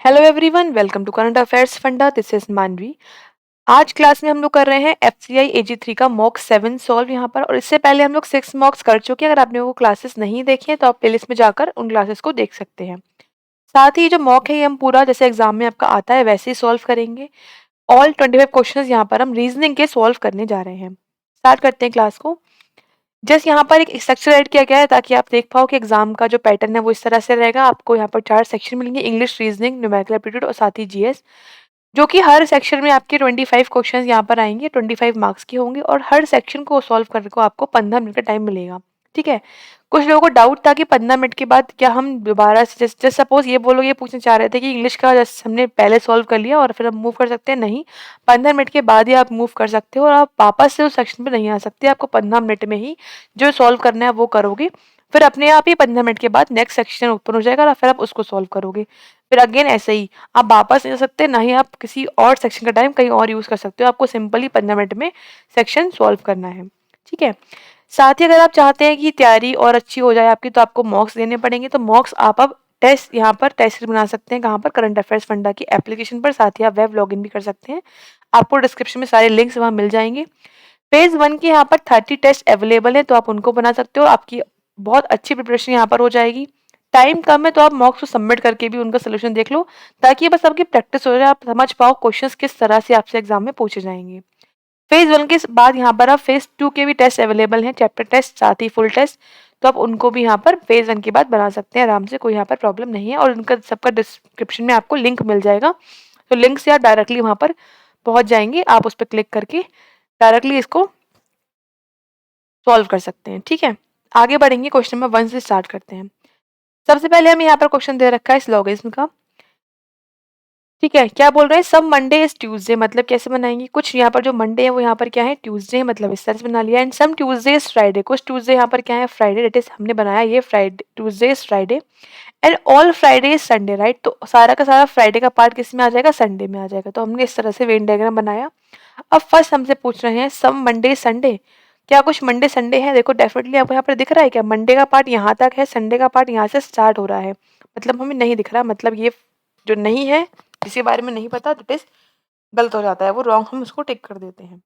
Hello everyone, welcome to current affairs funda. This is Manvi. आज class में हम लोग कर रहे हैं एफसीआई एजी 3 का मॉक 7 सॉल्व यहाँ पर। और इससे पहले हम लोग 6 मॉक्स कर चुके हैं। अगर आपने वो क्लासेस नहीं देखी हैं तो आप प्लेलिस्ट में जाकर उन क्लासेस को देख सकते हैं। साथ ही जो मॉक है ये हम पूरा जैसे एग्जाम में आपका आता है वैसे ही सॉल्व करेंगे। ऑल 25 क्वेश्चन यहाँ पर हम रीजनिंग के सॉल्व करने जा रहे हैं। स्टार्ट करते हैं क्लास को। जस्ट यहाँ पर एक स्ट्रक्चर ऐड किया गया है ताकि आप देख पाओ कि एग्जाम का जो पैटर्न है वो इस तरह से रहेगा। आपको यहाँ पर 4 सेक्शन मिलेंगे, इंग्लिश, रीजनिंग, न्यूमेरिकल एप्टीट्यूड और साथ ही जीएस। जो कि हर सेक्शन में आपके 25 क्वेश्चन यहाँ पर आएंगे, 25 मार्क्स के होंगे और हर सेक्शन को सॉल्व करने को आपको 15 मिनट का टाइम मिलेगा। ठीक है। कुछ लोगों को डाउट था कि 15 मिनट के बाद क्या हम दोबारा से जैसे सपोज ये बोलो, ये पूछना चाह रहे थे कि इंग्लिश का जैसे हमने पहले सॉल्व कर लिया और फिर हम मूव कर सकते हैं। नहीं, 15 मिनट के बाद ही आप मूव कर सकते हो और आप वापस से उस सेक्शन पे नहीं आ सकते। आपको 15 मिनट में ही जो सॉल्व करना है वो करोगे। फिर अपने आप ही 15 मिनट के बाद नेक्स्ट सेक्शन ओपन हो जाएगा और फिर आप उसको सॉल्व करोगे। फिर अगेन ऐसे ही आप वापस नहीं जा सकते, ना ही आप किसी और सेक्शन का टाइम कहीं और यूज कर सकते हो। आपको सिंपली 15 मिनट में सेक्शन सॉल्व करना है। ठीक है। साथ ही अगर आप चाहते हैं कि तैयारी और अच्छी हो जाए आपकी तो आपको मॉक्स देने पड़ेंगे। तो मॉक्स आप अब टेस्ट यहाँ पर टेस्ट बना सकते हैं। कहाँ पर? करंट अफेयर्स फंडा की एप्लीकेशन पर। साथ ही आप वेब लॉगिन भी कर सकते हैं। आपको डिस्क्रिप्शन में सारे लिंक्स वहाँ मिल जाएंगे। फेज 1 के यहाँ पर 30 टेस्ट अवेलेबल है तो आप उनको बना सकते हो। आपकी बहुत अच्छी प्रिपरेशन यहाँ पर हो जाएगी। टाइम कम है तो आप मॉक्स को सबमिट करके भी उनका सोल्यूशन देख लो ताकि बस आपकी प्रैक्टिस हो जाए, आप समझ पाओ क्वेश्चंस किस तरह से आपसे एग्जाम में पूछे जाएंगे। फेज 1 के बाद यहाँ पर आप फेज 2 के भी टेस्ट अवेलेबल हैं, चैप्टर टेस्ट साथ ही फुल टेस्ट। तो आप उनको भी यहाँ पर फेज 1 के बाद बना सकते हैं आराम से, कोई यहाँ पर प्रॉब्लम नहीं है। और उनका सबका डिस्क्रिप्शन में आपको लिंक मिल जाएगा। तो लिंक से आप डायरेक्टली वहाँ पर पहुँच जाएंगे। आप उस पर क्लिक करके डायरेक्टली इसको सॉल्व कर सकते हैं। ठीक है। आगे बढ़ेंगे, क्वेश्चन नंबर 1 से स्टार्ट करते हैं। सबसे पहले हमें यहाँ पर क्वेश्चन दे रखा है स्लोगेज्म का। ठीक है। क्या बोल रहे हैं? सब मंडे इज ट्यूसडे, मतलब कैसे बनाएंगे? कुछ यहाँ पर जो मंडे है वो यहाँ पर क्या है? ट्यूसडे, मतलब इस तरह से बना लिया। And some Tuesday is Friday, कुछ ट्यूसडे यहाँ पर क्या है? फ्राइडे। डेट इज हमने बनाया ये Friday, Tuesday is Friday. And all Friday is Sunday, right? तो सारा का सारा फ्राइडे का पार्ट किस में आ जाएगा? संडे में आ जाएगा। तो हमने इस तरह से वेन डायग्राम बनाया। अब फर्स्ट हमसे पूछ रहे हैं सम मंडे संडे, क्या कुछ मंडे संडे है? देखो डेफिनेटली आपको यहाँ पर दिख रहा है क्या? मंडे का पार्ट यहाँ तक है, संडे का पार्ट यहाँ से स्टार्ट हो रहा है। मतलब हमें नहीं दिख रहा, मतलब ये जो नहीं है, जिसके बारे में नहीं पता, दैट इज गलत हो जाता है, वो रॉन्ग, हम उसको टिक कर देते हैं।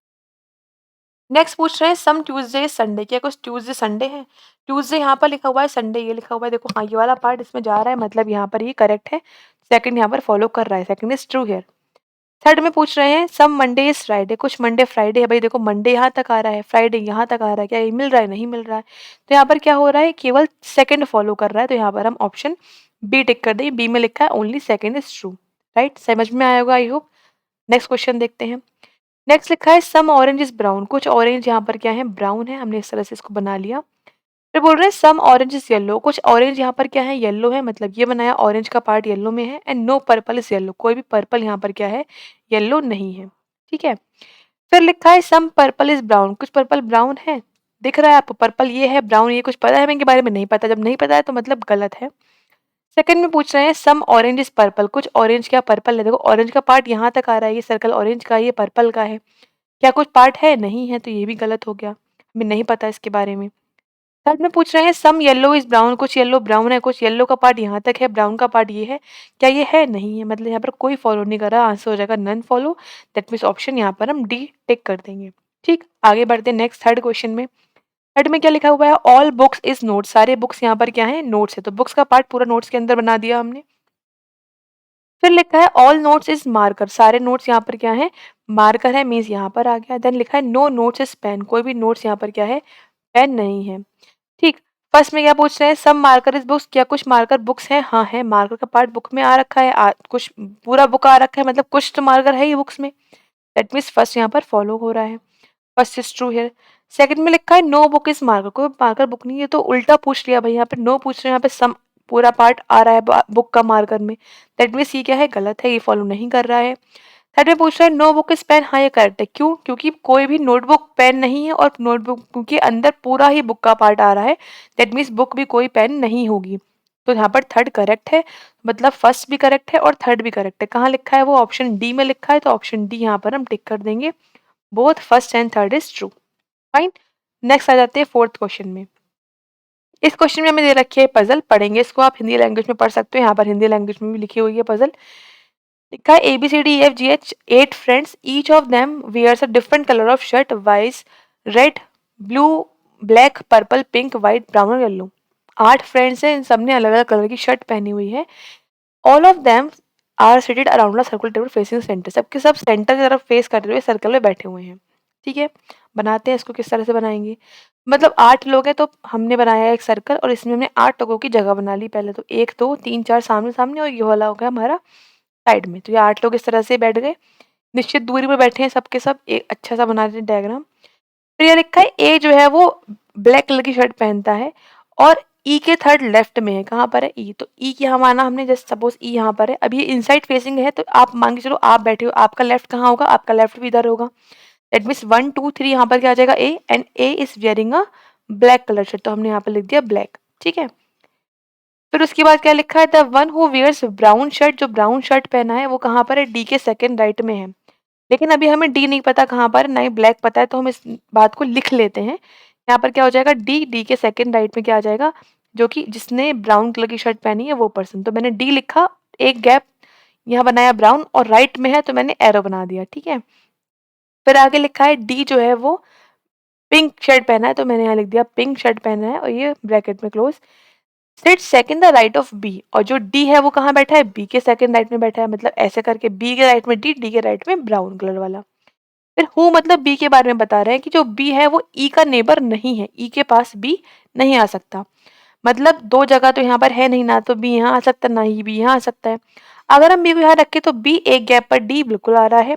नेक्स्ट पूछ रहे हैं सम ट्यूसडे संडे, क्या कुछ ट्यूसडे संडे है? ट्यूसडे यहाँ पर लिखा हुआ है, संडे ये लिखा हुआ है। देखो हाँ, ये वाला पार्ट इसमें जा रहा है, मतलब यहाँ पर ये करेक्ट है। सेकंड यहाँ पर फॉलो कर रहा है, second is true here. Third में पूछ रहे हैं सम मंडे इज फ्राइडे, कुछ मंडे फ्राइडे है। भाई देखो मंडे यहाँ तक आ रहा है, फ्राइडे यहाँ तक आ रहा है, क्या ये मिल रहा है? नहीं मिल रहा है। तो यहाँ पर क्या हो रहा है? केवल सेकंड फॉलो कर रहा है। तो यहाँ पर हम ऑप्शन बी टिक कर दें। बी में लिखा है only second is true, right? समझ में आया होगा आई होप। नेक्स्ट क्वेश्चन देखते हैं। नेक्स्ट लिखा है सम ऑरेंज इज ब्राउन, कुछ ऑरेंज यहाँ पर क्या है? ब्राउन है। हमने इस तरह से इसको बना लिया। फिर बोल रहे हैं सम ऑरेंज इज येलो, कुछ ऑरेंज यहाँ पर क्या है? येलो है, मतलब ये बनाया, ऑरेंज का पार्ट येलो में है। And no purple is yellow, कोई भी पर्पल यहाँ पर क्या है? येलो नहीं है। ठीक है। फिर लिखा है सम पर्पल इज ब्राउन, कुछ पर्पल ब्राउन है। दिख रहा है आपको? पर्पल ये है, ब्राउन ये, कुछ पता है हमें इनके बारे में? नहीं पता। जब नहीं पता है तो मतलब गलत है। सेकंड में पूछ रहे हैं सम ऑरेंज इज पर्पल, कुछ ऑरेंज क्या पर्पल है? देखो ऑरेंज का पार्ट यहाँ तक आ रहा है, ये सर्कल ऑरेंज का, ये पर्पल का है। क्या कुछ पार्ट है? नहीं है, तो ये भी गलत हो गया, हमें नहीं पता इसके बारे में। थर्ड में पूछ रहे हैं सम येलो इज ब्राउन, कुछ येलो ब्राउन है, कुछ येलो का पार्ट यहाँ तक है, ब्राउन का पार्ट ये है। क्या ये है? नहीं है, मतलब यहाँ पर कोई फॉलो नहीं कर रहा। आंसर हो जाएगा none follow. That means option यहाँ पर हम डी टिक कर देंगे। ठीक, आगे बढ़ते हैं नेक्स्ट थर्ड क्वेश्चन में। थर्ड में क्या लिखा हुआ है? ऑल बुक्स इज नोट्स, सारे बुक्स यहाँ पर क्या है? नोट्स है। तो बुक्स का पार्ट पूरा नोट्स के अंदर बना दिया हमने। फिर लिखा है ऑल नोट्स इज मार्कर, सारे नोट्स यहाँ पर क्या है? मार्कर है, मीन्स यहाँ पर आ गया। देन लिखा है नो नोट्स इज पेन, कोई भी नोट्स यहाँ पर क्या है? पेन नहीं है। ठीक। फर्स्ट में क्या पूछ रहे हैं? सब मार्कर इज बुक्स, क्या कुछ मार्कर बुक्स हैं? हाँ है, मार्कर का पार्ट बुक में आ रखा है। कुछ पूरा बुक आ रखा है, मतलब कुछ तो मार्कर है ही बुक्स में। दैट मीन्स फर्स्ट यहाँ पर फॉलो हो रहा है, first is true here. Second में लिखा है नो बुक इज मार्कर, कोई मार्कर बुक नहीं है। तो उल्टा पूछ लिया भाई, यहाँ पे नो पूछ रहे हैं, यहाँ पे सम पूरा पार्ट आ रहा है बुक का मार्कर में। दैट मीन्स ये क्या है? गलत है, ये फॉलो नहीं कर रहा है। थर्ड में पूछ रहा है नो बुक इज पेन, हाँ ये करेक्ट है। क्यों? क्योंकि कोई भी नोटबुक पेन नहीं है, और नोटबुक के अंदर पूरा ही बुक का पार्ट आ रहा है। दैट मीन्स बुक भी कोई पेन नहीं होगी। तो यहाँ पर थर्ड करेक्ट है, मतलब फर्स्ट भी करेक्ट है और थर्ड भी करेक्ट है। कहाँ लिखा है? वो ऑप्शन डी में लिखा है, तो ऑप्शन डी यहाँ पर हम टिक कर देंगे। Both first and third is true. Fine. Next आ जाते हैं फोर्थ क्वेश्चन में। इस क्वेश्चन में हमें दे रखी है पजल, पढ़ेंगे इसको, आप हिंदी लैंग्वेज में पढ़ सकते हो, यहाँ पर हिंदी लैंग्वेज में भी लिखी हुई है पजल। लिखा है ABCDEFGH 8 friends, each of them wears a different color of shirt, vice red, blue, black, purple, pink, white, brown और येलो। 8 फ्रेंड्स हैं, इन सब ने अलग अलग कलर की शर्ट पहनी हुई है। All of them are seated around a circular table facing centre, सबके सब सेंटर की तरफ फेस करते हुए सर्कल में बैठे हुए हैं। ठीक है, बनाते हैं इसको, किस तरह से बनाएंगे। मतलब 8 लोग हैं तो हमने बनाया एक सर्कल और इसमें हमने 8 लोगों की जगह बना ली पहले तो, 1 2 3 4 सामने सामने और ये वाला हो गया हमारा साइड में। तो ये 8 लोग इस तरह से बैठ गए, निश्चित दूरी पर बैठे हैं सबके सब, एक अच्छा सा बना दें डायग्राम। फिर ये लिखा है ए जो है वो ब्लैक कलर की शर्ट पहनता है और ई के थर्ड लेफ्ट में है। कहाँ पर है ई? तो ई यहाँ माना हमने, जस्ट सपोज ई यहाँ पर है, अब ये इनसाइड फेसिंग है तो आप मान के चलो आप बैठे हो, आपका लेफ्ट कहाँ होगा? आपका लेफ्ट भी इधर होगा। दैट मीन्स 1 2 3 यहाँ पर क्या आ जाएगा? A, and A is wearing a black colour shirt, तो हमने यहाँ पर लिख दिया ब्लैक। ठीक है, फिर उसके बाद क्या लिखा है? The one who wears brown shirt, जो ब्राउन शर्ट पहना है वो कहाँ पर है? डी के सेकंड राइट में है। लेकिन अभी हमें डी नहीं पता कहाँ पर, ना ही ब्लैक पता है, तो हम इस बात को लिख लेते हैं। यहाँ पर क्या हो जाएगा? डी, डी के सेकंड राइट में क्या आ जाएगा? जो कि जिसने ब्राउन कलर की शर्ट पहनी है वो पर्सन। तो मैंने डी लिखा, एक गैप यहाँ बनाया ब्राउन, और राइट में है तो मैंने एरो बना दिया। ठीक है, फिर आगे लिखा है डी जो है वो पिंक शर्ट पहना है, तो मैंने यहाँ लिख दिया पिंक शर्ट पहना है और ये ब्रैकेट में close. Sit second the right of B, और जो डी है वो कहाँ बैठा है? बी के सेकंड राइट में बैठा है, मतलब ऐसे करके बी के राइट में डी, डी के राइट में ब्राउन कलर वाला। फिर हु मतलब बी के बारे में बता रहे हैं कि जो बी है वो ई का नेबर नहीं है, ई के पास बी नहीं आ सकता। मतलब दो जगह तो यहाँ पर है नहीं, ना तो बी यहाँ आ सकता ना ही बी यहाँ आ सकता है। अगर हम बी को यहाँ रखें तो बी एक गैप पर डी बिल्कुल आ रहा है,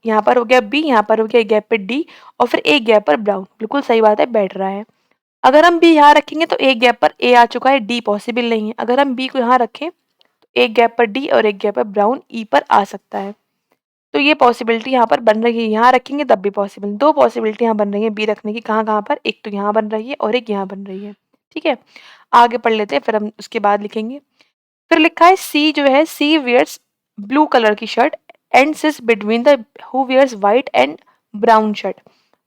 यहाँ पर हो गया बी, यहाँ पर हो गया एक गैप पर डी, और फिर एक गैप पर ब्राउन, बिल्कुल सही बात है, बैठ रहा है। अगर हम बी यहाँ रखेंगे तो एक गैप पर ए आ चुका है, डी पॉसिबल नहीं है। अगर हम बी को यहाँ रखें तो एक गैप पर डी और एक गैप पर ब्राउन ई पर आ सकता है। तो ये पॉसिबिलिटी यहाँ पर बन रही है, यहाँ रखेंगे तब भी पॉसिबल। दो पॉसिबिलिटी यहाँ बन रही है बी रखने की, कहाँ कहाँ पर? एक तो यहाँ बन रही है और एक यहाँ बन रही है। ठीक है, आगे पढ़ लेते हैं, फिर हम उसके बाद लिखेंगे। फिर लिखा है सी जो है, सी वियर्स ब्लू कलर की shirt and sits between the who wears white and brown shirt.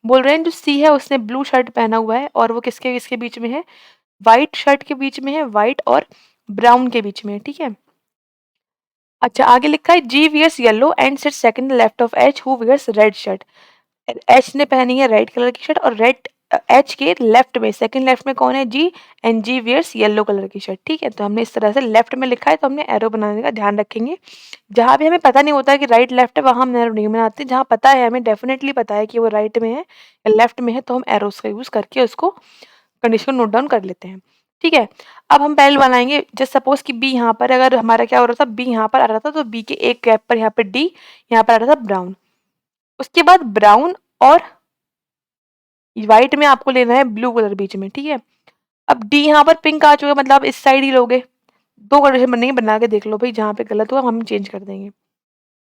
बोल रहे हैं जो सी है उसने ब्लू शर्ट पहना हुआ है और वो किसके किसके बीच में है? व्हाइट शर्ट के बीच में है, व्हाइट और ब्राउन के बीच में है। ठीक है, अच्छा आगे लिखा है G wears yellow and sit second left of H who wears red shirt. H ने पहनी है रेड कलर की शर्ट और रेड एच के लेफ्ट में, सेकंड लेफ्ट में कौन है? G, and G wears yellow colour की शर्ट। ठीक है, तो हमने इस तरह से लेफ्ट में लिखा है तो हमने एरो बनाने का ध्यान रखेंगे। जहाँ भी हमें पता नहीं होता है कि राइट लेफ्ट है वहाँ हम एरो नहीं बनाते, जहाँ पता है हमें डेफिनेटली पता है कि वो राइट में है या लेफ्ट में है तो हम एरोस का यूज करके उसको कंडीशन को नोट डाउन कर लेते हैं। ठीक है, अब हम पहले बनाएंगे, जस्ट सपोज कि बी यहाँ पर, अगर हमारा क्या हो रहा था, बी यहाँ पर आ रहा था तो बी के एक गैप पर यहाँ पर डी, यहाँ पर आ रहा था ब्राउन। उसके बाद ब्राउन और व्हाइट में आपको लेना है ब्लू कलर बीच में। ठीक है, अब डी यहाँ पर पिंक आ चुका है, मतलब आप इस साइड ही लोगे। दो कंडीशन बनेंगे, बना के देख लो भाई, जहाँ पे गलत हुआ हम चेंज कर देंगे।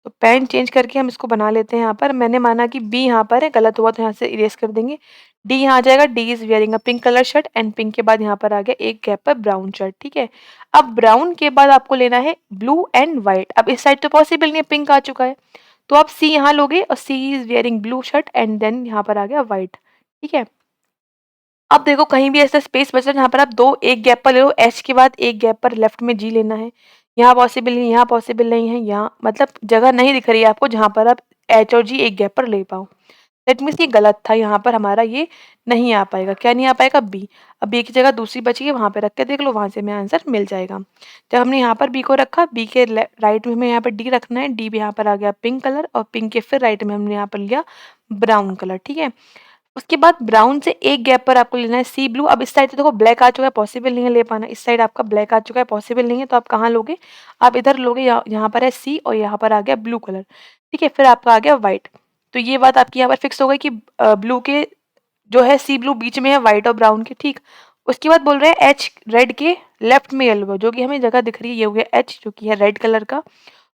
तो पेन चेंज करके हम इसको बना लेते हैं। यहाँ पर मैंने माना कि बी यहाँ पर है, गलत हुआ तो यहाँ से इरेज कर देंगे। डी यहाँ आ जाएगा, D is wearing a pink colour shirt and pink के बाद यहाँ पर आ गया एक गैप पर ब्राउन शर्ट। ठीक है, अब ब्राउन के बाद आपको लेना है ब्लू एंड व्हाइट। अब इस साइड तो पॉसिबल नहीं है, पिंक आ चुका है, तो आप सी यहाँ लोगे और C is wearing blue shirt and then यहाँ पर आ गया व्हाइट। ठीक है, अब देखो कहीं भी ऐसा स्पेस बचा जहाँ पर आप दो एक गैप पर ले लो, एच के बाद एक गैप पर लेफ्ट में जी लेना है। यहाँ पॉसिबल नहीं, यहाँ पॉसिबल नहीं है, यहाँ मतलब जगह नहीं दिख रही है आपको जहाँ पर आप एच और जी एक गैप पर ले पाओ। दैट मीन्स ये गलत था, यहाँ पर हमारा ये नहीं आ पाएगा। क्या नहीं आ पाएगा? बी। अब बी की जगह दूसरी बची है, वहाँ पे रख के देख लो, वहाँ से हमें आंसर मिल जाएगा। जब हमने यहाँ पर बी को रखा, बी के राइट में हमें यहाँ पर डी रखना है, डी भी यहाँ पर आ गया पिंक कलर, और पिंक के फिर राइट में हमने यहाँ पर लिया ब्राउन कलर। ठीक है, उसके बाद ब्राउन से एक गैप पर आपको लेना है सी ब्लू। अब इस साइड तो देखो ब्लैक आ चुका है, पॉसिबल नहीं है ले पाना, इस साइड आपका ब्लैक आ चुका है, पॉसिबल नहीं है, तो आप कहाँ लोगे? आप इधर लोगे, यहाँ पर है सी और यहाँ पर आ गया ब्लू कलर। ठीक है, फिर आपका आ गया व्हाइट। तो ये बात आपकी यहाँ पर फिक्स हो गई कि ब्लू के जो है सी ब्लू बीच में है व्हाइट और ब्राउन के। ठीक, उसके बाद बोल रहे हैं एच रेड के लेफ्ट में येलो, जो कि हमें जगह दिख रही है, ये हो गया एच जो कि है रेड कलर का,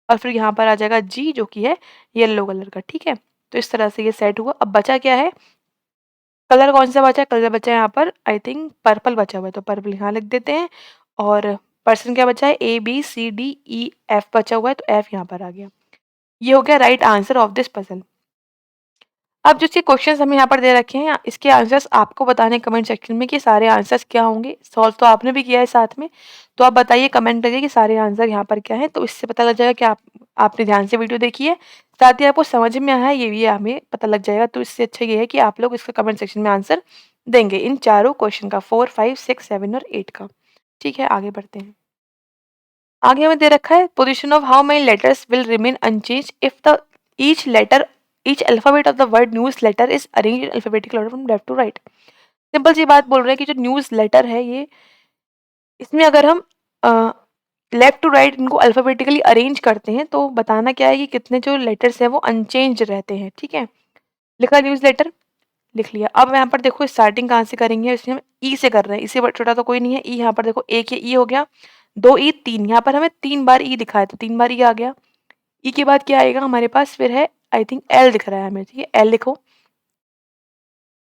और फिर यहाँ पर आ जाएगा जी जो कि है येलो कलर का। ठीक है, तो इस तरह से ये सेट हुआ। अब बचा क्या है? कलर कौन सा बचा है? कलर बचा है यहाँ पर आई थिंक पर्पल बचा हुआ है, तो पर्पल यहाँ लिख देते हैं। और पर्सन क्या बचा है? ABCDEF बचा हुआ है, तो एफ यहाँ पर आ गया। ये हो गया right answer of this puzzle. अब जो इसके क्वेश्चंस हमें यहाँ पर दे रखे हैं, इसके आंसर्स आपको बताने कमेंट सेक्शन में कि सारे आंसर्स क्या होंगे। सॉल्व तो आपने भी किया है साथ में, तो आप बताइए कमेंट करके कि सारे आंसर यहाँ पर क्या है। तो इससे पता लग जाएगा कि आपने ध्यान से वीडियो देखी है, साथ ही आपको समझ में आया है, ये भी हमें पता लग जाएगा। तो इससे अच्छा ये है कि आप लोग इसका कमेंट सेक्शन में आंसर देंगे इन चारों क्वेश्चन का, 4, 5, 6, 7 और 8 का। ठीक है, आगे बढ़ते हैं। आगे हमें दे रखा है position of how many letters will remain unchange if the each letter each alphabet of the word news letter is arranged in alphabetical order from left to right. Simple सी बात बोल रहे हैं कि जो न्यूज लेटर है ये, इसमें अगर हम लेफ्ट टू राइट इनको अल्फाबेटिकली अरेंज करते हैं तो बताना क्या है कि कितने जो लेटर्स हैं वो अनचेंज रहते हैं। ठीक है, लिखा न्यूज लेटर, लिख लिया। अब यहाँ पर देखो स्टार्टिंग कहाँ से करेंगे, इसमें हम ई से कर रहे हैं, इससे छोटा तो कोई नहीं है। ई यहाँ पर देखो, एक ये ई हो गया, दो ई, तीन, यहाँ पर हमें 3 बार ई दिखा है तो 3 बार ई आ गया। ई के बाद क्या आएगा हमारे पास, फिर है आई थिंक एल दिख रहा है हमें, ठीक है, एल लिखो।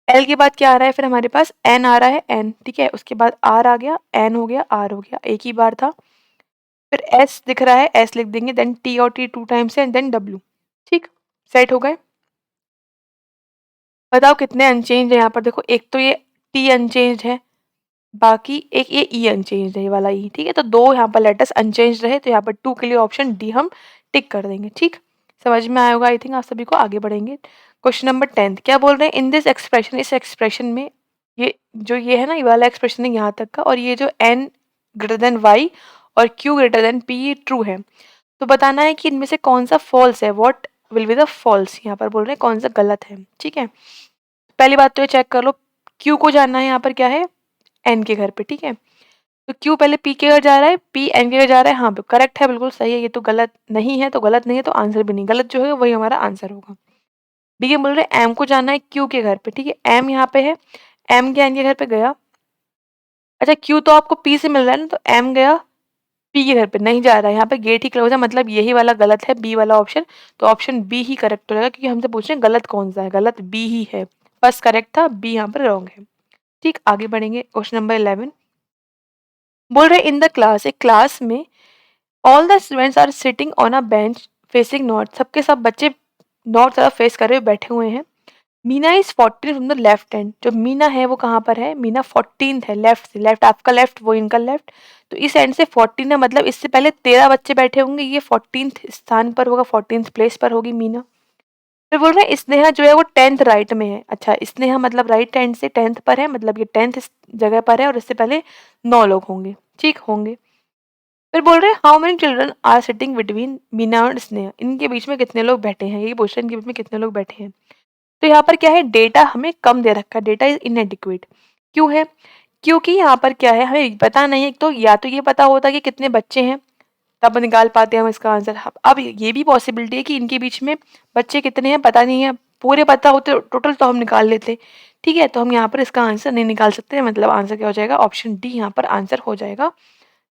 एल के बाद क्या आ रहा है, फिर हमारे पास एन आ रहा है, एन, ठीक है, उसके बाद आर आ गया, एन हो गया, आर हो गया, एक ही बार था। फिर एस दिख रहा है, एस लिख देंगे, देन टी और टी 2 टाइम्स है, एंड देन डब्ल्यू। ठीक, सेट हो गए। बताओ कितने अनचेंज है यहाँ पर, देखो एक तो ये टी अनचेंज है, बाकी एक ये ई अनचेंज है, ये वाला ई, ठीक है। तो दो यहाँ पर लेटर्स अनचेंज रहे, तो यहाँ पर 2 के लिए ऑप्शन डी हम टिक कर देंगे। ठीक, समझ में आया होगा आई थिंक आप सभी को। आगे बढ़ेंगे, क्वेश्चन नंबर 10 क्या बोल रहे हैं, इन दिस एक्सप्रेशन, इस एक्सप्रेशन में ये जो ये है ना, ये वाला एक्सप्रेशन है यहाँ तक का, और ये जो एन ग्रेटर देन वाई और क्यू ग्रेटर देन पी ये ट्रू है। तो बताना है कि इनमें से कौन सा फॉल्स है, what will be the false, यहाँ पर बोल रहे हैं कौन सा गलत है। ठीक है, पहली बात तो ये चेक कर लो, क्यू को जानना है यहाँ पर क्या है, एन के घर पे। ठीक है, तो क्यू पहले पी के घर जा रहा है, पी एन के घर जा रहा है, हाँ करेक्ट है, बिल्कुल सही है। ये तो गलत नहीं है, तो गलत नहीं है तो आंसर भी नहीं, गलत जो है वही हमारा आंसर होगा। ठीक है, बोल रहे एम को जाना है क्यू के घर पे। ठीक है, एम यहाँ पे है, एम के एन के घर पे गया। अच्छा, क्यू तो आपको पी से मिल रहा है ना, तो एम गया पी के घर पे, नहीं जा रहा है, यहाँ पे गेट ही क्लोज है, मतलब यही वाला गलत है, बी वाला ऑप्शन। तो ऑप्शन बी ही करेक्ट हो जाएगा, क्योंकि हमसे पूछ रहे हैं गलत कौन सा है, गलत बी ही है। फर्स्ट करेक्ट था, बी यहाँ पर रॉन्ग है। ठीक, आगे बढ़ेंगे, क्वेश्चन नंबर 11 बोल रहे इन द क्लास, एक क्लास में all the students are sitting on a bench facing north, सबके सब बच्चे नॉर्थ तरफ फेस करे हुए बैठे हुए हैं। Meena is 14 from the left hand, जो मीना है वो कहाँ पर है, मीना 14th है लेफ्ट से, लेफ्ट आपका लेफ्ट वो इनका लेफ्ट, तो इस एंड से 14 है, मतलब इससे पहले 13 बच्चे बैठे होंगे, ये 14th स्थान पर होगा, 14th प्लेस पर होगी मीना। फिर बोल रहे हैं स्नेहा जो है वो 10th राइट में है। अच्छा, स्नेहा मतलब राइट हैंड से 10th पर है, मतलब ये 10th जगह पर है, और इससे पहले 9 लोग होंगे, ठीक होंगे। फिर बोल रहे हैं how many children are sitting between Meena और स्नेहा, इनके बीच में कितने लोग बैठे हैं, यही पूछ रहे हैं इनके बीच में कितने लोग बैठे हैं। तो यहाँ पर क्या है, डेटा हमें कम दे रखा है, डेटा इज इनएडिक्वेट। क्यों है, क्योंकि यहाँ पर क्या है, हमें पता नहीं है, तो या तो ये पता होता कि कितने बच्चे हैं, तब निकाल पाते हैं हम इसका आंसर। अब ये भी पॉसिबिलिटी है कि इनके बीच में बच्चे कितने हैं पता नहीं है, पूरे पता होते टोटल तो हम निकाल लेते। ठीक है, तो हम यहाँ पर इसका आंसर नहीं निकाल सकते, मतलब आंसर क्या हो जाएगा, ऑप्शन डी यहाँ पर आंसर हो जाएगा,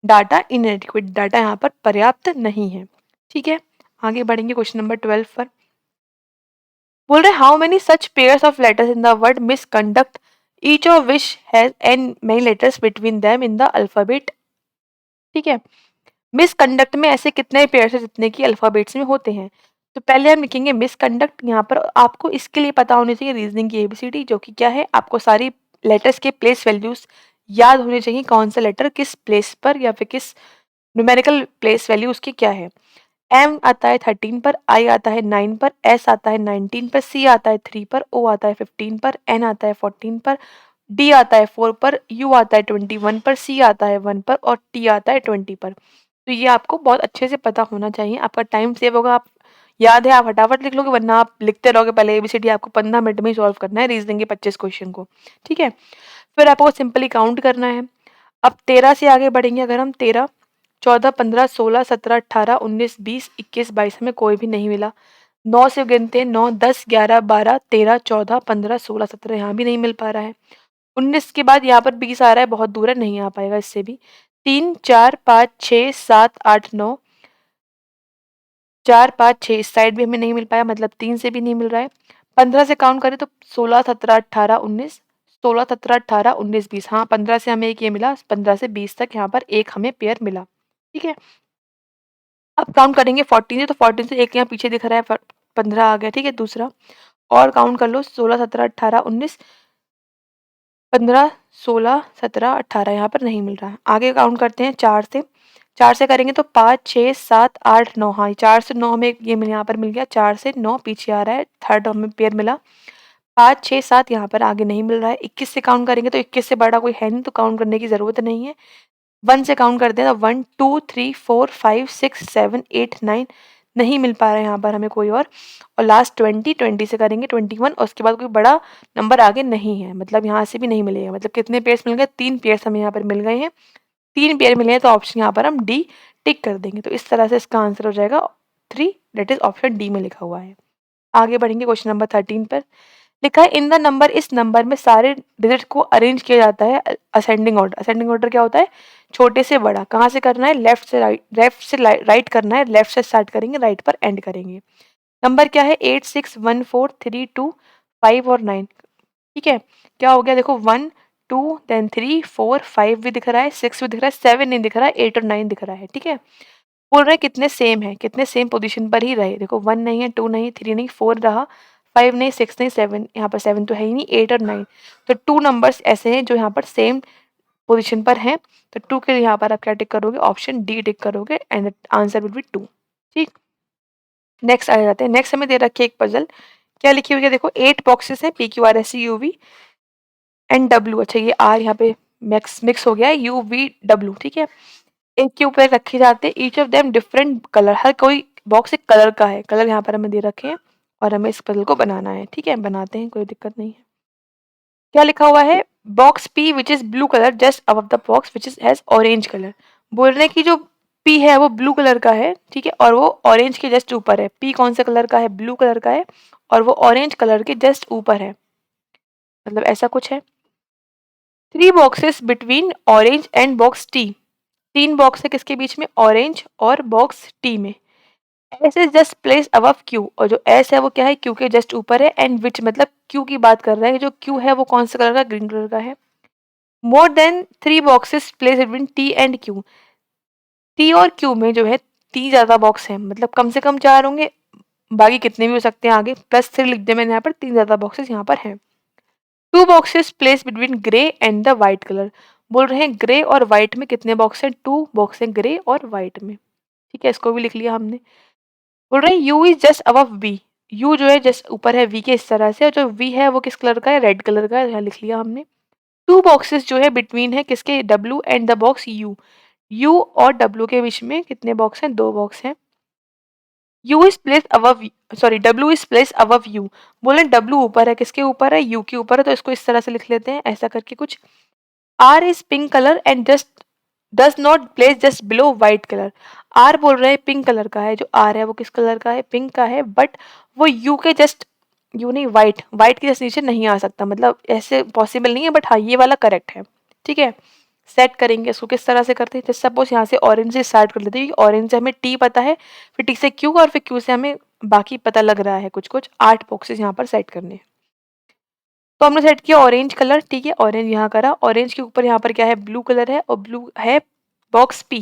डाटा इनएडिक्वेट, डाटा यहाँ पर पर्याप्त नहीं है। ठीक है, आगे बढ़ेंगे क्वेश्चन नंबर 12 पर। बोल रहे how many such pairs of letters in the word misconduct each of which has an many letters between them in the alphabet. ठीक है, मिसकंडक्ट में ऐसे कितने पेयर्स है जितने की अल्फाबेट्स में होते हैं। तो पहले हम लिखेंगे मिसकंडक्ट, यहाँ पर आपको इसके लिए पता होनी चाहिए रीजनिंग की एबीसीडी, जो कि क्या है, आपको सारी लेटर्स के प्लेस वैल्यूज याद होने चाहिए, कौन सा लेटर किस प्लेस पर या फिर किस न्यूमेरिकल प्लेस वैल्यू उसकी क्या है। एम आता है 13 पर, आई आता है 9 पर, एस आता है 19 पर, सी आता है 3 पर, ओ आता है 15 पर, एन आता है 14 पर, डी आता है 4 पर, यू आता है 21 पर, सी आता है 1 पर, और टी आता है 20 पर। तो ये आपको बहुत अच्छे से पता होना चाहिए, आपका टाइम सेव होगा, आप याद है आप फटाफट लिख लोगे, वरना आप लिखते रहोगे, पहले एबीसीडी आपको 15 मिनट में ही सॉल्व करना है रीजनिंग के 25 क्वेश्चन को। ठीक है, फिर आपको सिंपली काउंट करना है। अब 13 से आगे बढ़ेंगे, अगर हम 13, 14, 15, 16, 17, 18, 19, 20, 21, 22 हमें कोई भी नहीं मिला। 9 से गिनते हैं, 9, 10, 11, 12, 13, 14, 15, 16, 17, यहाँ भी नहीं मिल पा रहा है। 19 के बाद यहाँ पर 20 आ रहा है, बहुत दूर है, नहीं आ पाएगा इससे भी। 3, 4, 5, 6, 7, 8, 9, 4, 5, 6 इस साइड भी हमें नहीं मिल पाया, मतलब 3 से भी नहीं मिल रहा है। 15 से काउंट करें तो 16, 17, 18, 19, 16, 17, 18, 19, 20, हाँ 15 से हमें एक ये मिला, 15 से 20 तक यहाँ पर एक हमें पेयर मिला। ठीक है, अब काउंट करेंगे 14 से, तो 14 से एक यहाँ पीछे दिख रहा है, 15 आ गया। ठीक है, दूसरा और काउंट कर लो 16, 17, 18, 19, 15, 16, 17, 18 यहाँ पर नहीं मिल रहा है। आगे काउंट करते हैं 4 से। 4 से करेंगे तो 5, 6, 7, 8, 9। हाँ, 4 से 9 हमें ये यहाँ पर मिल गया। 4 से 9 पीछे आ रहा है, थर्ड हमें पेयर मिला। 5, 6, 7 यहाँ पर आगे नहीं मिल रहा है। 21 से काउंट करेंगे तो 21 से बड़ा कोई है नहीं, तो काउंट करने की ज़रूरत नहीं है। 1 से काउंट करते हैं तो 1, 2, 3, 4, 5, 6, 7, 8, 9 नहीं मिल पा रहा है यहाँ पर हमें कोई और लास्ट 20, 20 से करेंगे 21 और उसके बाद कोई बड़ा नंबर आगे नहीं है, मतलब यहाँ से भी नहीं मिलेगा। मतलब कितने पेयर्स मिल गए? 3 पेयर्स हमें यहाँ पर मिल गए हैं। 3 पेयर मिले हैं तो ऑप्शन यहाँ पर हम डी टिक कर देंगे। तो इस तरह से इसका आंसर हो जाएगा 3, दैट इज ऑप्शन डी में लिखा हुआ है। आगे बढ़ेंगे क्वेश्चन नंबर 13 पर। लिखा है इन द नंबर, इस नंबर में सारे डिजिट को अरेंज किया जाता है असेंडिंग ऑर्डर। असेंडिंग ऑर्डर क्या होता है? छोटे से बड़ा। कहाँ से करना है? लेफ्ट से राइट, लेफ्ट से राइट करना है। लेफ्ट से स्टार्ट करेंगे, राइट पर एंड करेंगे। नंबर क्या है? 8, 6, 1, 4, 3, 2, 5 और 9। ठीक है, क्या हो गया? देखो 1, 2, देन 3, 4, 5 भी दिख रहा है, 6 भी दिख रहा है, 7 नहीं दिख रहा है, 8 और 9 दिख रहा है। ठीक है, बोल रहे हैं कितने सेम है, कितने सेम पोजीशन पर ही रहे। देखो 1 नहीं है, 2 नहीं, 3 नहीं, 4 रहा, 5 नहीं, 6 नहीं, 7, यहाँ पर 7 तो है ही नहीं, 8 और 9। तो 2 नंबर्स ऐसे हैं जो यहाँ पर सेम पोजीशन पर हैं। तो 2 के लिए यहाँ पर आप क्या टिक करोगे? ऑप्शन डी टिक करोगे एंड आंसर विल बी 2। ठीक, नेक्स्ट आ जाते हैं। नेक्स्ट हमें दे रखी है एक पजल। क्या लिखी हुई है? देखो 8 बॉक्सेस हैं, P Q R S U V and W. अच्छा, ये आर यहाँ पे मिक्स हो गया है, यू वी डब्ल्यू। ठीक है, एक के ऊपर रखे जाते हैं, each of them different colour. हर कोई बॉक्स एक कलर का है, कलर यहाँ पर हमें दे रखे हैं और हमें इस पजल को बनाना है। ठीक है, बनाते हैं, कोई दिक्कत नहीं है। क्या लिखा हुआ है? Box P which is blue colour just above the box which is has orange colour. बोल रहे हैं कि जो पी है वो ब्लू कलर का है, ठीक है, और वो ऑरेंज के जस्ट ऊपर है। पी कौन से कलर का है? ब्लू कलर का है और वो ऑरेंज कलर के जस्ट ऊपर है, मतलब ऐसा कुछ है। 3 boxes between orange and box T. 3 box है किसके बीच में? ऑरेंज और बॉक्स टी में। S is just place above Q, और जो एस है वो क्या है? क्यू के जस्ट ऊपर है। एंड विच मतलब क्यू की बात कर रहा है। जो क्यू है वो कौन सा कलर का? ग्रीन कलर का है। More than 3 boxes place between T and Q. T और क्यू में जो है 3 ज्यादा बॉक्स है, मतलब कम से कम 4 होंगे, बाकी कितने भी हो सकते हैं आगे। +3 लिख दिया मैंने यहाँ पर, 3 ज्यादा बॉक्सेस यहाँ पर हैं। 2 boxes place between grey and the white colour. बोल रहे हैं ग्रे और व्हाइट में कितने बॉक्स हैं? 2 बॉक्स हैं ग्रे और व्हाइट में। ठीक है, इसको भी लिख लिया हमने। बोल रहे हैं U is just above V. U जो है जस्ट ऊपर है वी के, इस तरह से। और जो वी है वो किस कलर का है? रेड कलर का है, यहाँ लिख लिया हमने। 2 बॉक्सेस जो है बिटवीन है किसके? W and the box you. You और डब्ल्यू के बीच में कितने बॉक्स हैं? 2 बॉक्स हैं। U is place above, sorry, W is place above you. बोले डब्ल्यू ऊपर है, किसके ऊपर है? यू के ऊपर है, तो इसको इस तरह से लिख लेते हैं, ऐसा करके कुछ। R is pink colour and just does not place just below white colour. R बोल रहे हैं पिंक कलर का है, जो आर है वो किस कलर का है? पिंक का है, बट वो यू के जस्ट, यू नहीं, व्हाइट, व्हाइट के जस्ट नीचे नहीं आ सकता, मतलब ऐसे पॉसिबल नहीं है, बट हाँ ये वाला करेक्ट है। ठीक है, सेट करेंगे इसको, किस तरह से करते हैं? जैसे सपोज यहाँ से ऑरेंज से स्टार्ट कर लेते हैं, ऑरेंज से हमें टी पता है, फिर टी से क्यू, और फिर क्यू से हमें बाकी पता लग रहा है कुछ कुछ। 8 बॉक्सेस यहाँ पर सेट करने हैं। तो हमने सेट किया ऑरेंज कलर, ठीक है, ऑरेंज यहाँ करा। ऑरेंज के ऊपर यहाँ पर क्या है? ब्लू कलर है, और ब्लू है बॉक्स पी।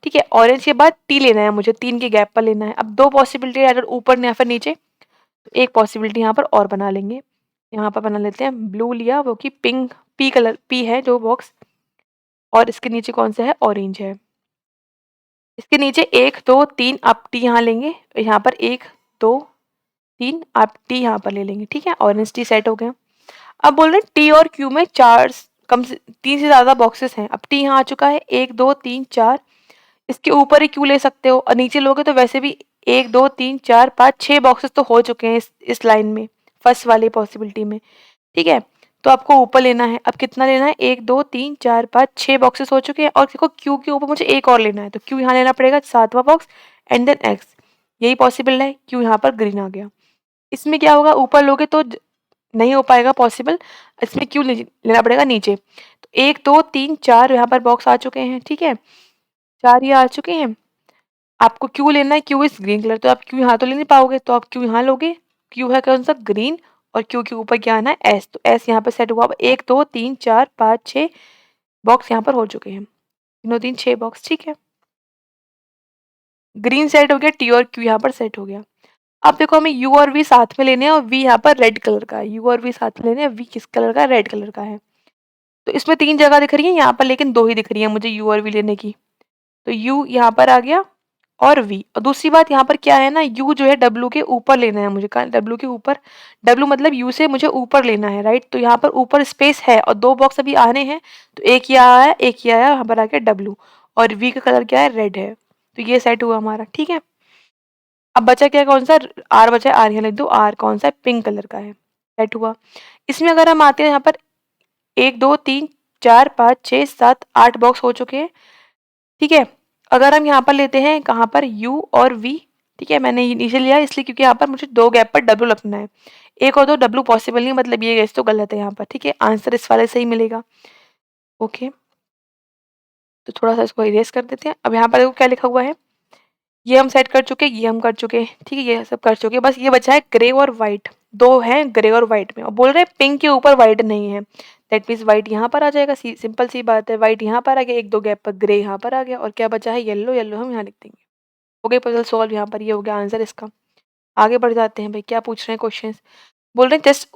ठीक है, ऑरेंज के बाद टी लेना है मुझे, 3 के गैप पर लेना है। अब 2 पॉसिबिलिटी है, अगर ऊपर या फिर नीचे, तो एक पॉसिबिलिटी यहाँ पर और बना लेंगे। यहाँ पर बना लेते हैं, ब्लू लिया, वो कि पिंक, पी कलर, पी है जो बॉक्स, और इसके नीचे कौन सा है? ऑरेंज है। इसके नीचे 1, 2, 3 आप टी यहाँ लेंगे, यहाँ पर 1, 2, 3 आप टी यहाँ पर ले लेंगे। ठीक है, ऑरेंज टी सेट हो गया। अब बोल रहे हैं टी और क्यू में 4 कम से 3 से ज़्यादा बॉक्सेस हैं। अब टी यहाँ आ चुका है, 1, 2, 3, 4, इसके ऊपर ही क्यू ले सकते हो, और नीचे लोगे तो वैसे भी 1, 2, 3, 4, 5, 6 बॉक्सेस तो हो चुके हैं इस लाइन में, फर्स्ट वाली पॉसिबिलिटी में। ठीक है, तो आपको ऊपर लेना है। अब कितना लेना है? 1, 2, 3, 4, 5, 6 बॉक्सेस हो चुके हैं, और देखो क्यू के ऊपर मुझे एक और लेना है, तो क्यू यहाँ लेना पड़ेगा, 7वां बॉक्स, एंड देन एक्स। यही पॉसिबल है, क्यू यहाँ पर ग्रीन आ गया। इसमें क्या होगा? ऊपर लोगे तो नहीं हो पाएगा पॉसिबल, इसमें क्यू लेना पड़ेगा नीचे। तो 1, 2, 3, 4 यहाँ पर बॉक्स आ चुके हैं। ठीक है, 4 ये आ चुके हैं। आपको क्यू लेना है, क्यू इज ग्रीन कलर, तो आप क्यू यहाँ तो ले नहीं पाओगे, तो आप क्यू यहाँ लोगे। क्यू है कौन सा? ग्रीन, और क्यू के ऊपर क्या आना है? एस, तो एस यहाँ पर सेट हुआ। अब 1, 2, 3, 4, 5, 6 बॉक्स यहाँ पर हो चुके हैं, तीनों 3, 6 बॉक्स। ठीक है, ग्रीन सेट हो गया, टी और क्यू यहाँ पर सेट हो गया। अब देखो हमें u और v साथ में लेने हैं और v यहाँ पर रेड कलर का है। u और v साथ में लेने हैं, v किस कलर का है? रेड कलर का है। तो इसमें 3 जगह दिख रही है यहाँ पर, लेकिन 2 ही दिख रही है मुझे u और v लेने की। तो u यहाँ पर आ गया और v। और दूसरी बात यहाँ पर क्या है ना, u जो है w के ऊपर लेना है मुझे। w के ऊपर, w मतलब u से मुझे ऊपर लेना है, राइट। तो यहाँ पर ऊपर स्पेस है और 2 बॉक्स अभी आने हैं, तो एक ये आया है, एक ये आया, यहाँ पर आ गया w। और v का कलर क्या है? रेड है। तो ये सेट हुआ हमारा, ठीक है। अब बचा क्या, कौन सा? r बचा है, r यहाँ लिख दो। r कौन सा है? पिंक कलर का है, सेट हुआ। इसमें अगर हम आते हैं यहाँ पर 1 2 3 4 5 6 7 8 बॉक्स हो चुके हैं, ठीक है। अगर हम यहाँ पर लेते हैं कहाँ पर? u और v, ठीक है। मैंने नीचे लिया इसलिए क्योंकि यहाँ पर मुझे 2 गैप पर w रखना है। 1 और 2 w पॉसिबल नहीं, मतलब ये गैस तो गलत है यहाँ पर, ठीक है। आंसर इस वाले से ही मिलेगा। ओके, तो थोड़ा सा इसको इरेज कर देते हैं। अब यहाँ पर देखो क्या लिखा हुआ है, ये हम सेट कर चुके, ये हम कर चुके, ठीक है, ये सब कर चुके। बस ये बचा है ग्रे और व्हाइट। 2 हैं ग्रे और व्हाइट में, और बोल रहे हैं पिंक के ऊपर व्हाइट नहीं है। दैट मीन्स व्हाइट यहाँ पर आ जाएगा, सिंपल सी बात है। व्हाइट यहाँ पर आ गया, 1 2 गैप पर ग्रे यहाँ पर आ गया, और क्या बचा है? येलो। येलो हम यहाँ लिख देंगे। हो गई पजल सॉल्व। यहाँ पर ये हो गया आंसर इसका। आगे बढ़ जाते हैं भाई, क्या पूछ रहे हैं क्वेश्चन। बोल रहे हैं जस्ट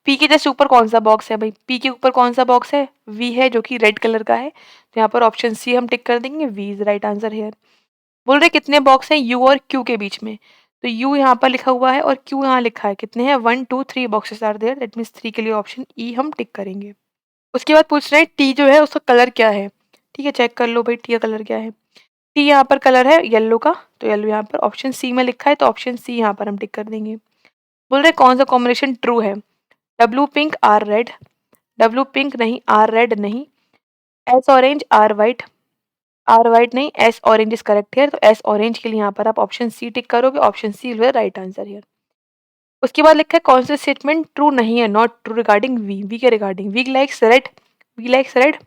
पी के जस्ट ऊपर कौन सा बॉक्स है भाई? पी के ऊपर कौन सा बॉक्स है? वी है, जो कि रेड कलर का है। तो यहाँ पर ऑप्शन सी हम टिक कर देंगे, वी इज राइट आंसर है। बोल रहे कितने बॉक्स हैं यू और क्यू के बीच में? तो यू यहाँ पर लिखा हुआ है और क्यू यहाँ लिखा है। कितने हैं? 1 2 3 boxes are there. That means 3 के लिए ऑप्शन ई हम टिक करेंगे। उसके बाद पूछ रहे हैं टी जो है उसका कलर क्या है, ठीक है। चेक कर लो भाई टी का कलर क्या है। टी यहाँ पर कलर है येलो का, तो येलो यहाँ पर ऑप्शन सी में लिखा है, तो ऑप्शन सी यहाँ पर हम टिक कर देंगे। बोल रहे कौन सा कॉम्बिनेशन ट्रू है? W pink R red, W pink नहीं, आर रेड नहीं, S orange R white, R white नहीं, एस ऑरेंज इज करेक्ट है। तो एस ऑरेंज के लिए यहाँ पर आप ऑप्शन सी टिक करोगे, option C will right answer here. उसके बाद लिखा है कौन सा स्टेटमेंट ट्रू नहीं है? Not true regarding V, V के regarding. V likes red, V likes red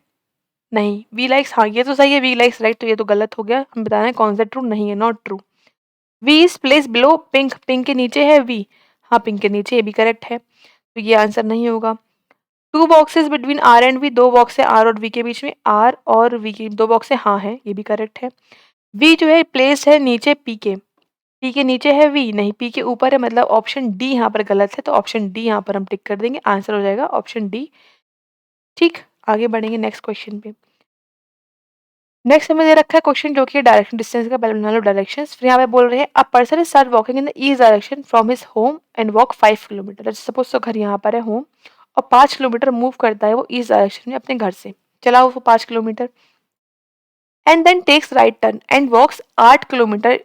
नहीं, वी लाइक्स, हाँ ये तो सही है, वी लाइक्स रेड, तो ये तो गलत हो गया। हम बता रहे हैं कौन सा ट्रू नहीं है, not true. V is place below pink, pink के नीचे है वी, हाँ पिंक के नीचे, ये भी करेक्ट है, तो ये आंसर नहीं होगा। 2 boxes between R and V, 2 box है आर और वी के बीच में, आर और वी की 2 बॉक्स है, हाँ है, ये भी करेक्ट है। वी जो है प्लेस है नीचे पी के, पी के नीचे है वी नहीं, पी के ऊपर है, मतलब ऑप्शन डी यहाँ पर गलत है, तो ऑप्शन डी यहाँ पर हम टिक कर देंगे। आंसर हो जाएगा ऑप्शन डी, ठीक। आगे बढ़ेंगे नेक्स्ट क्वेश्चन पे। नेक्स्ट हमें दे रखा है क्वेश्चन जो कि डायरेक्शन डिस्टेंस का, पहले बना लो डायरेक्शंस। फिर यहाँ पे बोल रहे हैं a person is start walking in the east direction from his home and walk 5 kilometre. Suppose तो घर यहाँ पर है होम, और 5 किलोमीटर मूव करता है वो ईस्ट डायरेक्शन में अपने घर से, चला वो 5 kilometre, and then takes right turn and walks 8 kilometre.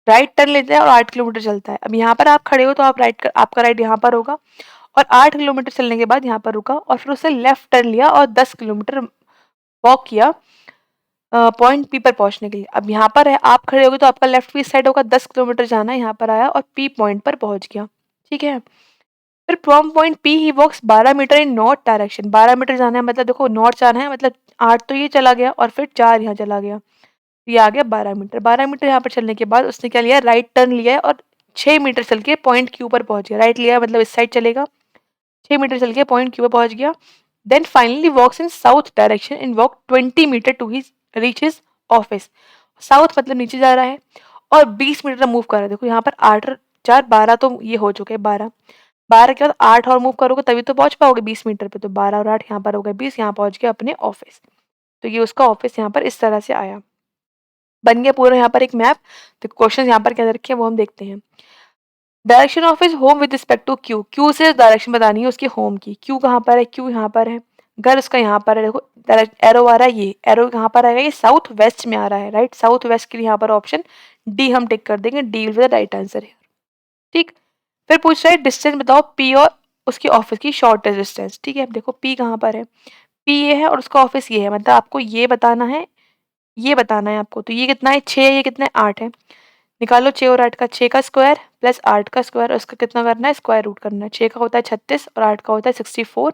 Right turn लेता है और 8 किलोमीटर चलता है। अब यहाँ पर आप खड़े हो तो आप आपका राइट यहाँ पर होगा, और 8 किलोमीटर चलने के बाद यहाँ पर रुका, और फिर उसने लेफ्ट टर्न लिया और 10 किलोमीटर वॉक किया पॉइंट पी पर पहुंचने के लिए। अब यहाँ पर है, आप खड़े होगे तो आपका लेफ्ट भी साइड होगा, 10 किलोमीटर जाना है, यहाँ पर आया और पी पॉइंट पर पहुंच गया, ठीक है। फिर from point P he walks 12 metre in north direction. 12 metre जाना है, मतलब देखो नॉर्थ जाना है, मतलब 8 तो ये चला गया और फिर 4 यहाँ चला गया, तो ये आ गया 12 मीटर। 12 मीटर यहाँ पर चलने के बाद उसने क्या लिया? राइट टर्न लिया है और 6 मीटर चल के पॉइंट क्यू पर पहुंच गया। राइट लिया मतलब इस साइड चलेगा, 6 मीटर चल के पॉइंट क्यू पर पहुंच गया। Then finally walks in south direction in walk 20 metre to his reach his office. South मतलब नीचे जा रहा है, और 20 मीटर मूव कर रहा है। देखो यहाँ पर 8 और 4 12, तो ये हो चुके हैं 12। 12 के बाद 8 और मूव करोगे तभी तो पहुंच पाओगे 20 मीटर पे, तो 12 और 8 यहाँ पर हो गए 20, यहाँ पहुंच गया अपने ऑफिस। तो ये उसका ऑफिस यहाँ पर इस तरह से आया, बन गया पूरा यहाँ पर एक मैप। तो क्वेश्चन यहाँ पर क्या रखे हैं वो हम देखते हैं। Direction of his home with respect to Q, Q से डायरेक्शन बतानी है उसके होम की। क्यू कहाँ पर है? क्यू यहाँ पर है, घर उसका यहाँ पर है। देखो एरो आ रहा है, ये एरो कहाँ पर आएगा? ये साउथ वेस्ट में आ रहा है, राइट। साउथ वेस्ट के लिए यहाँ पर ऑप्शन डी हम टिक कर देंगे, डी विल राइट आंसर है, ठीक। फिर पूछ रहा है डिस्टेंस बताओ पी और उसके ऑफिस की शॉर्टेस्ट डिस्टेंस, ठीक है। देखो पी कहाँ पर है? पी ये है और उसका ऑफिस ये है, मतलब आपको ये बताना है, ये बताना है आपको। तो ये कितना है? 6, ये कितना है? 8 है। निकालो 6 और 8 का, 6 का स्क्वायर प्लस 8 का स्क्वायर, और इसका कितना करना है? स्क्वायर रूट करना है। 6 का होता है 36 और 8 का होता है 64।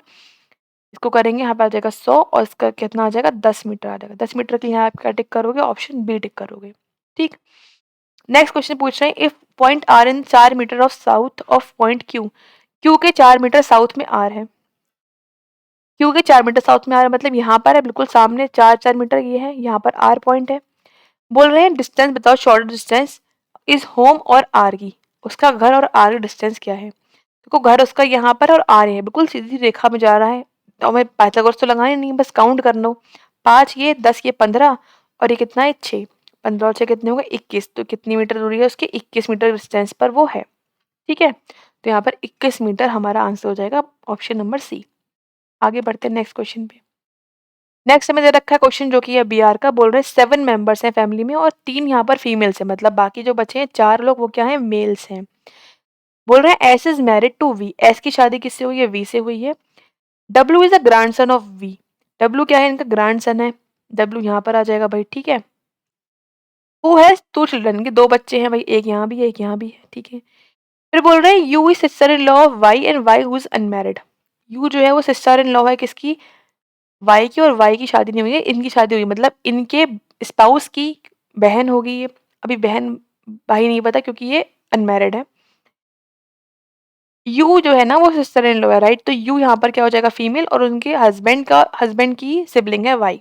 इसको करेंगे, यहाँ पे आ जाएगा 100, और इसका कितना आ जाएगा? 10 मीटर आ जाएगा। 10 मीटर के लिए यहाँ आप क्या टिक करोगे? ऑप्शन बी टिक करोगे, ठीक। नेक्स्ट क्वेश्चन पूछ रहे हैं if point R in 4 metre of south of point Q, Q के 4 मीटर साउथ में आर है। क्यू के 4 मीटर साउथ में आर मतलब यहाँ पर है, बिल्कुल सामने 4 मीटर ये है, यहाँ पर आर पॉइंट है। बोल रहे हैं डिस्टेंस बताओ, शॉर्ट डिस्टेंस इज होम और आर की। उसका घर और आर डिस्टेंस क्या है। देखो घर उसका यहाँ पर और आ रहे हैं, बिल्कुल सीधी रेखा में जा रहा है, तो हमें पाइथागोरस तो लगाने नहीं, बस काउंट कर लो। 5 ये 10 ये 15 और ये कितना है 6। 15 और 6 कितने हो गए 21। तो कितनी मीटर दूरी है उसके 21 मीटर डिस्टेंस पर वो है। ठीक है, तो यहाँ पर 21 मीटर हमारा आंसर हो जाएगा ऑप्शन नंबर सी। आगे बढ़ते हैं नेक्स्ट क्वेश्चन पे। नेक्स्ट हमें दे रखा है क्वेश्चन जो कि है बीआर का। बोल रहे हैं 7 मेंबर्स हैं फैमिली में और 3 यहाँ पर फीमेल्स हैं, मतलब बाकी जो बचे हैं 4 लोग वो क्या हैं मेल्स हैं। बोल रहे हैं S is married to V. S की शादी किससे हुई है वी से हुई है। W is a grand son of V. W क्या है इनका ग्रैंड सन है। डब्ल्यू यहाँ पर आ जाएगा भाई। ठीक है, हु हैज 2 चिल्ड्रन, इनके 2 बच्चे हैं भाई, एक यहाँ भी है एक यहाँ भी है। ठीक है, फिर बोल रहे हैं U is sister in law of Y and Y who is unmarried. U जो है वो सिस्टर इन लॉ है किसकी वाई की, और वाई की शादी नहीं हुई है, इनकी शादी हुई, मतलब इनके स्पाउस की बहन होगी ये। अभी बहन भाई नहीं पता क्योंकि ये अनमैरिड है। यू जो है ना वो सिस्टर इन लॉ है, राइट। तो यू यहाँ पर क्या हो जाएगा फीमेल, और उनके हस्बैंड की सिबलिंग है वाई।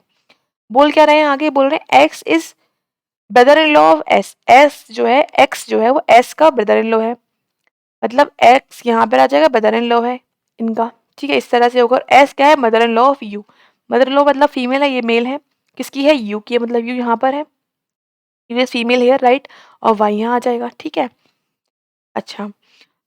बोल क्या रहे हैं आगे, बोल रहे हैं x is brother in law of S. S जो है एक्स जो है वो एस का ब्रदर इन लॉ है, मतलब एक्स यहाँ पर आ जाएगा ब्रदर इन लॉ है इनका। ठीक है, इस तरह से होगा। और एस क्या है mother in law of you. Mother in law मतलब फीमेल है, ये मेल है, किसकी है यू की है, मतलब यू यहाँ पर है, ये फीमेल हेयर, राइट। और वाई यहाँ आ जाएगा। ठीक है, अच्छा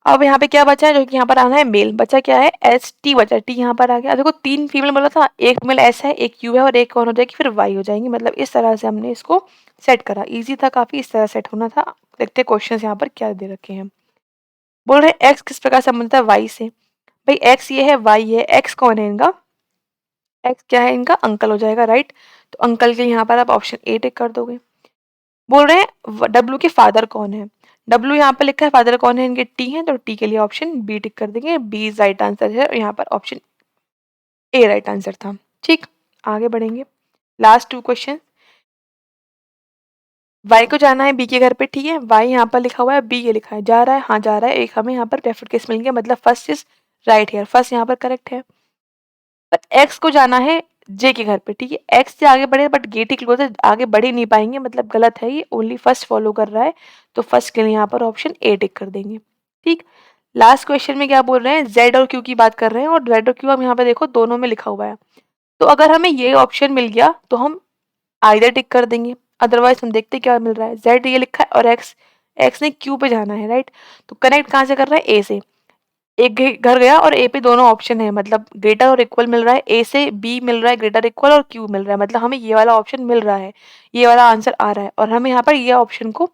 अब यहाँ पे क्या बचा है, जो कि यहाँ पर आना है मेल, बचा क्या है एस टी बचा, टी यहाँ पर आ गया। देखो 3 फीमेल बोला था, एक फीमेल एस है एक यू है और एक कौन हो जाएगी फिर वाई हो जाएंगी, मतलब इस तरह से हमने इसको सेट करा। इजी था काफी, इस तरह सेट होना था। देखते क्वेश्चन यहाँ पर क्या दे रखे हैं। बोल रहे हैं एक्स किस प्रकार संबंधित है वाई से। भाई एक्स ये है वाई है, एक्स कौन है इनका, एक्स क्या है इनका अंकल हो जाएगा, राइट। तो अंकल के यहाँ पर आप ऑप्शन ए टिक कर दोगे। बोल रहे हैं डब्ल्यू के फादर कौन है। डब्ल्यू यहाँ पे लिखा है, फादर कौन है इनके टी है, तो टी के लिए ऑप्शन बी टिक कर देंगे। बी इज राइट आंसर है, और यहाँ पर ऑप्शन ए राइट आंसर था। ठीक, आगे बढ़ेंगे। Last 2 question. वाई को जाना है बी के घर पे। ठीक है, वाई यहाँ पर लिखा हुआ है, बी ये लिखा है, जा रहा है, हाँ जा रहा है। एक हमें यहाँ पर डेफिनेट केस मिल गया, मतलब first is right here, first यहाँ पर करेक्ट है। पर एक्स को जाना है जे के घर पे। ठीक है, एक्स से आगे बढ़े बट गेट ही क्लोज है, आगे बढ़ ही नहीं पाएंगे, मतलब गलत है, ये ओनली फर्स्ट फॉलो कर रहा है। तो फर्स्ट के लिए यहाँ पर ऑप्शन ए टिक कर देंगे। ठीक, लास्ट क्वेश्चन में क्या बोल रहे हैं जेड और क्यू की बात कर रहे हैं, और जेड और क्यू हम यहाँ पे देखो दोनों में लिखा हुआ है। तो अगर हमें ये ऑप्शन मिल गया तो हम आइदर टिक कर देंगे, अदरवाइज हम देखते क्या मिल रहा है। जेड ये लिखा है और एक्स, एक्स ने क्यू पे जाना है, राइट। तो कनेक्ट कहाँ से कर रहा है ए से, एक घर गया और ए पे दोनों ऑप्शन है, मतलब ग्रेटर और इक्वल मिल रहा है, ए से बी मिल रहा है ग्रेटर इक्वल और क्यू मिल रहा है, मतलब हमें ये वाला ऑप्शन मिल रहा है, ये वाला आंसर आ रहा है। और हमें यहाँ पर ये ऑप्शन को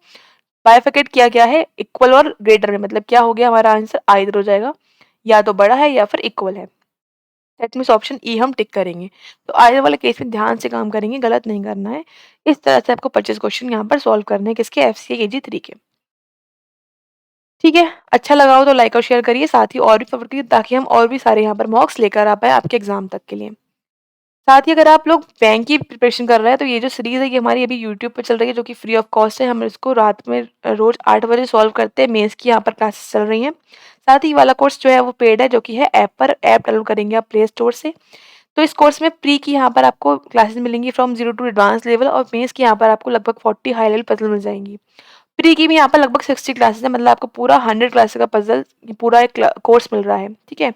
बाइफिकेट किया गया है इक्वल और ग्रेटर में, मतलब क्या हो गया हमारा आंसर आइदर हो जाएगा, या तो बड़ा है या फिर इक्वल है। दैट मीन्स ऑप्शन ई हम टिक करेंगे। तो आइदर वाले केस में ध्यान से काम करेंगे, गलत नहीं करना है। इस तरह से आपको 25 क्वेश्चन यहाँ पर सॉल्व करने हैं किसके FCA AG3 के। ठीक है, अच्छा लगा हो तो लाइक और शेयर करिए, साथ ही और भी फॉरवर्ड करिए ताकि हम और भी सारे यहाँ पर मॉक्स लेकर आ पाए आपके एग्जाम तक के लिए। साथ ही अगर आप लोग बैंक की प्रिपरेशन कर रहे हैं तो ये जो सीरीज़ है ये हमारी अभी यूट्यूब पे चल रही है, जो कि फ्री ऑफ कॉस्ट है। हम इसको रात में रोज़ 8 बजे सॉल्व करते हैं। मेंस की यहाँ पर क्लासेस चल रही हैं। साथ ही वाला कोर्स जो है वो पेड है, जो कि है ऐप पर, ऐप डाउनलोड करेंगे आप प्ले स्टोर से। तो इस कोर्स में प्री की यहाँ पर आपको क्लासेस मिलेंगी फ्रॉम 0 टू एडवांस लेवल, और मेंस की यहाँ पर आपको लगभग 40 हाई लेवल पजल मिल जाएंगी। प्री की भी यहाँ पर लगभग 60 क्लासेस है, मतलब आपको पूरा 100 क्लासेस का पजल पूरा एक कोर्स मिल रहा है। ठीक है,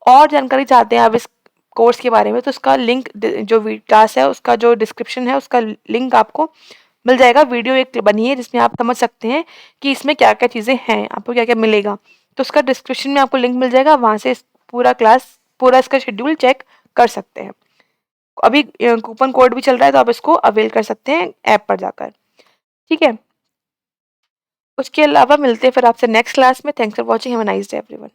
और जानकारी चाहते हैं आप इस कोर्स के बारे में तो उसका लिंक जो क्लास है उसका जो डिस्क्रिप्शन है उसका लिंक आपको मिल जाएगा। वीडियो एक बनी है जिसमें आप समझ सकते हैं कि इसमें क्या क्या चीज़ें हैं, आपको क्या क्या मिलेगा। तो उसका डिस्क्रिप्शन में आपको लिंक मिल जाएगा, वहाँ से पूरा क्लास पूरा इसका शेड्यूल चेक कर सकते हैं। अभी कूपन कोड भी चल रहा है तो आप इसको अवेल कर सकते हैं ऐप पर जाकर। ठीक है, उसके अलावा मिलते हैं फिर आपसे नेक्स्ट क्लास में। Thanks for watching, have a nice day everyone.